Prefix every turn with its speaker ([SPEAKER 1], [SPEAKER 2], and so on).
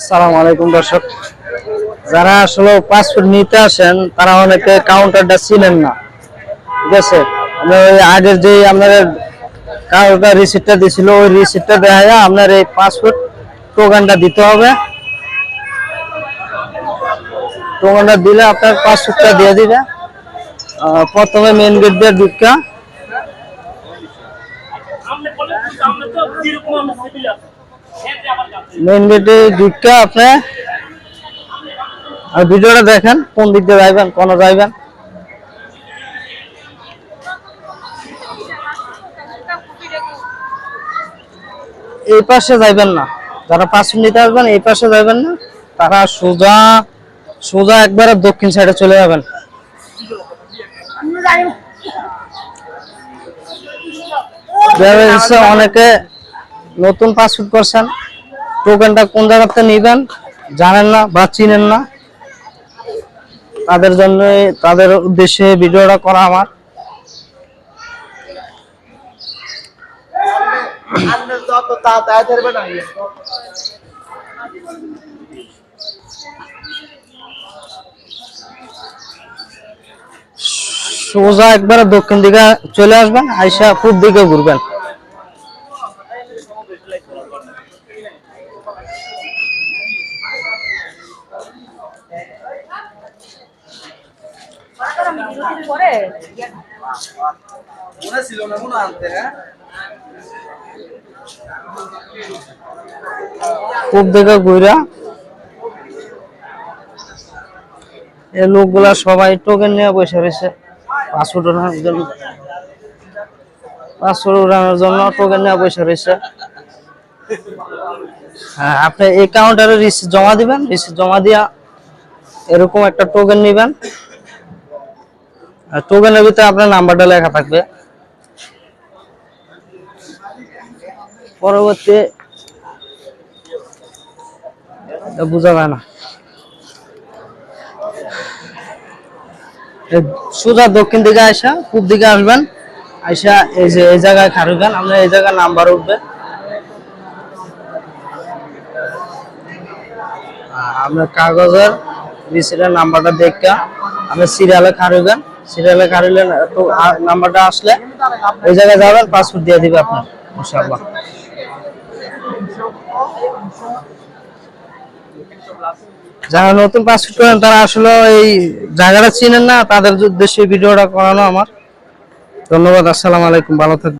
[SPEAKER 1] সালাম আলাইকুম দর্শক, যারা আসলে পাসপোর্ট নিতে আসেন তারা অনেকে কাউন্টারটা চিনেন না। ঠিক আছে, আমরা ওই আগের যে আপনাদের কাউন্টার রিসিপ্টটা দিছিল ওই রিসিপ্টটা দেখায় আপনার এই পাসপোর্ট টোকেনটা দিতে হবে। টোকেনটা দিলে আপনার পাসপোর্টটা দিয়ে দিবে। প্রথমে মেন গেট দিয়ে ঢুকা মেন গেটে ঢুকা আপনি আর ভিডিওটা দেখেন কোন দিক দিয়ে যাইবেন, কোন যাইবেন। এই পাশে যাইবেন না, যারা পাসপোর্ট নিতে আসবেন এই পাশে যাইবেন না, তারা সোজা সোজা একবারে দক্ষিণ সাইডে চলে যাবেন। অনেকে নতুন পাসপোর্ট করছেন, টোকেনটা কোন জায়গাতে নিবেন জানেন না বা চিনেন না, তাদের জন্য তাদের উদ্দেশ্যে ভিডিওটা করা আমার। সোজা একবারে দক্ষিণ দিকে চলে আসবেন, আইসা পূর্ব দিকে ঘুরবেন। পূর্ব দিকে ঘুরা এই লোকগুলা সবাই টোকেন নিয়ে বসে রয়েছে পাসপোর্ট ওঠানোর জন্য। পাসপোর্ট ওঠানোর জন্য টোকেন নিয়ে বসে রয়েছে। হ্যাঁ, আপনি এই কাউন্টারে রিসিপ্ট জমা দিবেন, রিসিপ্ট জমা দিয়া এরকম একটা টোকেন নিবেন। আর টোকেনের ভিতরে আপনার নাম্বারটা লেখা থাকবে। পরবর্তী বোঝা যায় না, সোজা দক্ষিণ দিকে আসা পূর্ব দিকে আসবেন, আইসা এই যে এই জায়গায় খাড়বেন, আপনার এই জায়গায় নাম্বার উঠবে। আপনার কাগজের রিসিটের নাম্বারটা দেখে আপনি সিরিয়ালে খাড়বেন। সিরিয়ালে খাড়লে নাম্বারটা আসলে ওই জায়গায় যাবেন, পাসপোর্ট দিয়ে দিবে আপনার ইনশাআল্লাহ। যারা নতুন পাসপোর্ট করেন তারা আসলে এই জায়গাটা চিনেন না, তাদের উদ্দেশ্যে ভিডিওটা করানো আমার। ধন্যবাদ, আসসালামু আলাইকুম, ভালো থাকবেন।